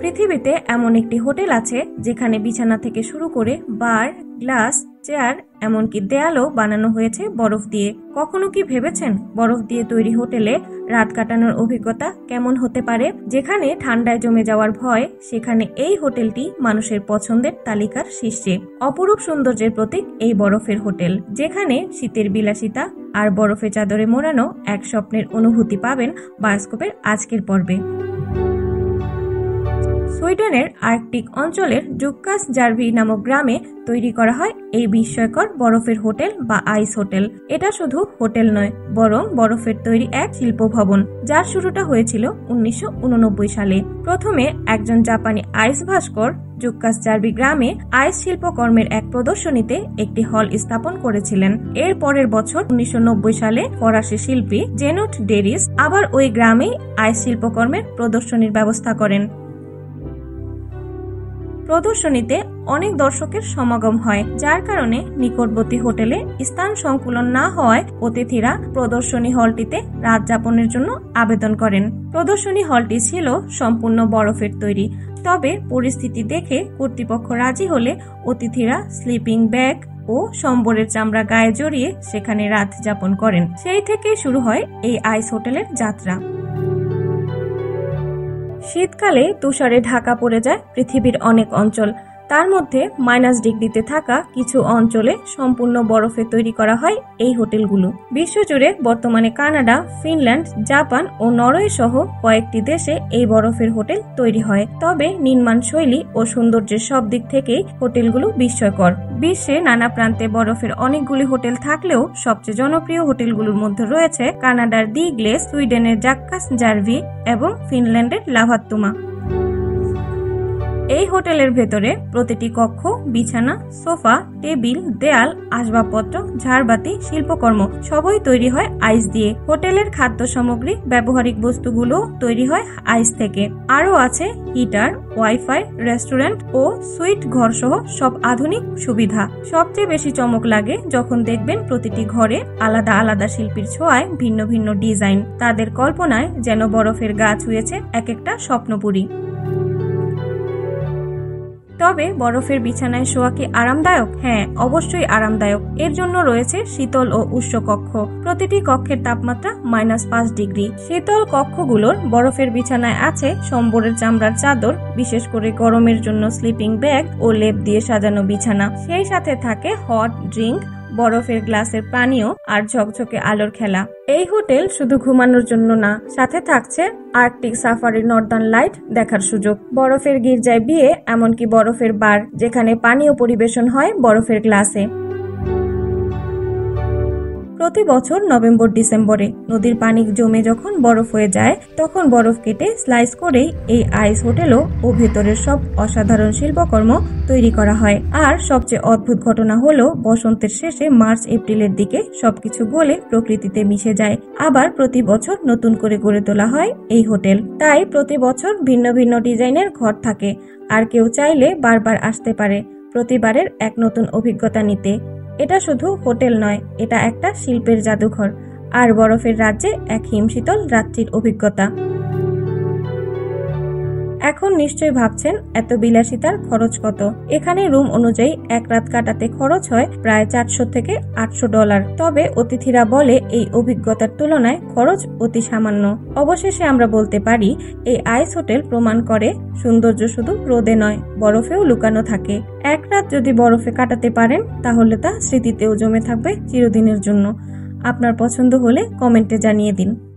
পৃথিবীতে এমন একটি হোটেল আছে যেখানে বিছানা থেকে শুরু করে বার, গ্লাস, চেয়ার, এমনকি দেয়ালও বানানো হয়েছে বরফ দিয়ে। কখনো কি ভেবেছেন বরফ দিয়ে তৈরি হোটেলে রাত কাটানোর অভিজ্ঞতা কেমন হতে পারে? যেখানে ঠান্ডায় জমে যাওয়ার ভয়, সেখানে এই হোটেলটি মানুষের পছন্দের তালিকার শীর্ষে। অপরূপ সৌন্দর্যের প্রতীক এই বরফের হোটেল, যেখানে শীতের বিলাসিতা আর বরফে চাদরে মোড়ানো এক স্বপ্নের অনুভূতি পাবেন বায়োস্কোপের আজকের পর্বে। সুইডেনের আর্কটিক অঞ্চলের জুক্কাস জার্ভি নামক গ্রামে তৈরি করা হয় এই বিস্ময়কর বরফের হোটেল বা আইস হোটেল। এটা শুধু হোটেল নয়, বরং বরফের তৈরি এক শিল্প ভবন, যার শুরুটা হয়েছিল 1989 সালে। প্রথমে একজন জাপানি আইস ভাস্কর জুক্কাস জার্ভি গ্রামে আইস শিল্পকর্মের এক প্রদর্শনীতে একটি হল স্থাপন করেছিলেন। এর পরের বছর 1990 সালে ফরাসি শিল্পী জেনুট ডেরিস আবার ওই গ্রামেই আইস শিল্পকর্মের প্রদর্শনীর ব্যবস্থা করেন। প্রদর্শনীতে অনেক দর্শকের সমাগম হয়, যার কারণে নিকটবর্তী হোটেলে স্থান সংকুলন না হওয়ায় অতিথিরা প্রদর্শনী হলটিতে রাত যাপনের জন্য আবেদন করেন। প্রদর্শনী হলটি ছিল সম্পূর্ণ বরফের তৈরি, তবে পরিস্থিতি দেখে কর্তৃপক্ষ রাজি হলে অতিথিরা স্লিপিং ব্যাগ ও সম্বরের চামড়া গায়ে জড়িয়ে সেখানে রাত যাপন করেন। সেই থেকে শুরু হয় এই আইস হোটেলের যাত্রা। শীতকালে তুষারে ঢাকা পড়ে যায় পৃথিবীর অনেক অঞ্চল। তার মধ্যে -ডিগ্রিতে থাকা কিছু অঞ্চলে সম্পূর্ণ বরফে তৈরি করা হয় এই হোটেলগুলো। বিশ্বজুড়ে বর্তমানে কানাডা, ফিনল্যান্ড, জাপান ও নরওয়ে সহ কয়েকটি দেশে এই বরফের হোটেল তৈরি হয়। তবে নির্মাণ শৈলী ও সৌন্দর্যের সব দিক থেকেই হোটেলগুলো বিস্ময়কর। বিশ্বে নানা প্রান্তে বরফের অনেকগুলি হোটেল থাকলেও সবচেয়ে জনপ্রিয় হোটেলগুলোর মধ্যে রয়েছে কানাডার দি গ্লেস, সুইডেনের জাক্কাস জার্ভি এবং ফিনল্যান্ডের লাভাত্তুমা। এই হোটেলের ভেতরে প্রতিটি কক্ষ, বিছানা, সোফা, টেবিল, দেয়াল, আসবাবপত্র, ঝাড়বাতি, শিল্পকর্ম সবই তৈরি হয় আইস দিয়ে। হোটেলের খাদ্য সামগ্রী, ব্যবহারিক বস্তুগুলো তৈরি হয় আইস থেকে। আরও আছে হিটার, ওয়াইফাই, রেস্টুরেন্ট ও সুইট ঘর সহ সব আধুনিক সুবিধা। সবচেয়ে বেশি চমক লাগে যখন দেখবেন প্রতিটি ঘরে আলাদা আলাদা শিল্পীর ছোঁয়ায় ভিন্ন ভিন্ন ডিজাইন। তাদের কল্পনায় যেন বরফের গা ছুঁয়েছে এক একটা স্বপ্নপুরী। তবে বরফের বিছানায় শোয়া কি আরামদায়ক? হ্যাঁ, অবশ্যই আরামদায়ক। এর জন্য রয়েছে শীতল ও উষ্ণ কক্ষ। প্রতিটি কক্ষের তাপমাত্রা -5 ডিগ্রি। শীতল কক্ষগুলোর বরফের বিছানায় আছে সম্বরের চামড়ার চাদর, বিশেষ করে গরমের জন্য স্লিপিং ব্যাগ ও লেপ দিয়ে সাজানো বিছানা। সেই সাথে থাকে হট ড্রিঙ্ক, বরফের গ্লাসের পানীয় আর ঝকঝকে আলোর খেলা। এই হোটেল শুধু ঘুমানোর জন্য না, সাথে থাকছে আর্কটিক সাফারি নর্দার্ন লাইট দেখার সুযোগ, বরফের গির্জায় বিয়ে, এমনকি বরফের বার, যেখানে পানীয় পরিবেশন হয় বরফের গ্লাসে। প্রতি বছর নভেম্বর-ডিসেম্বরে নদীর পানি জমে যখন বরফ হয়ে যায়, তখন বরফ কেটে স্লাইস করেই এই আইস হোটেলও ও ভেতরের সব অসাধারণ শিল্পকর্ম তৈরি করা হয়। আর সবচেয়ে অদ্ভুত ঘটনা হলো বসন্তের শেষে মার্চ-এপ্রিলের দিকে সবকিছু গলে প্রকৃতিতে মিশে যায়। আবার প্রতি বছর নতুন করে গড়ে তোলা হয় এই হোটেল। তাই প্রতি বছর ভিন্ন ভিন্ন ডিজাইনের ঘর থাকে, আর কেউ চাইলে বারবার আসতে পারে প্রতিবারের এক নতুন অভিজ্ঞতা নিতে। এটা শুধু হোটেল নয়, এটা একটা শিল্পের জাদুঘর আর বরফের রাজ্যে এক হিমশীতল রাত্রির অভিজ্ঞতা। এখন নিশ্চয়ই ভাবছেন এত বিলাসিতার খরচ কত? এখানে রুম অনুযায়ী এক রাত কাটাতে খরচ হয় প্রায় $400 থেকে $800। তবে অতিথিরা বলে এই অভিজ্ঞতার তুলনায় খরচ অতি সামান্য। অবশেষে আমরা বলতে পারি এই আইস হোটেল প্রমাণ করে সৌন্দর্য শুধু রোদে নয়, বরফেও লুকানো থাকে। এক রাত যদি বরফে কাটাতে পারেন, তাহলে তা স্মৃতিতেও জমে থাকবে চিরদিনের জন্য। আপনার পছন্দ হলে কমেন্টে জানিয়ে দিন।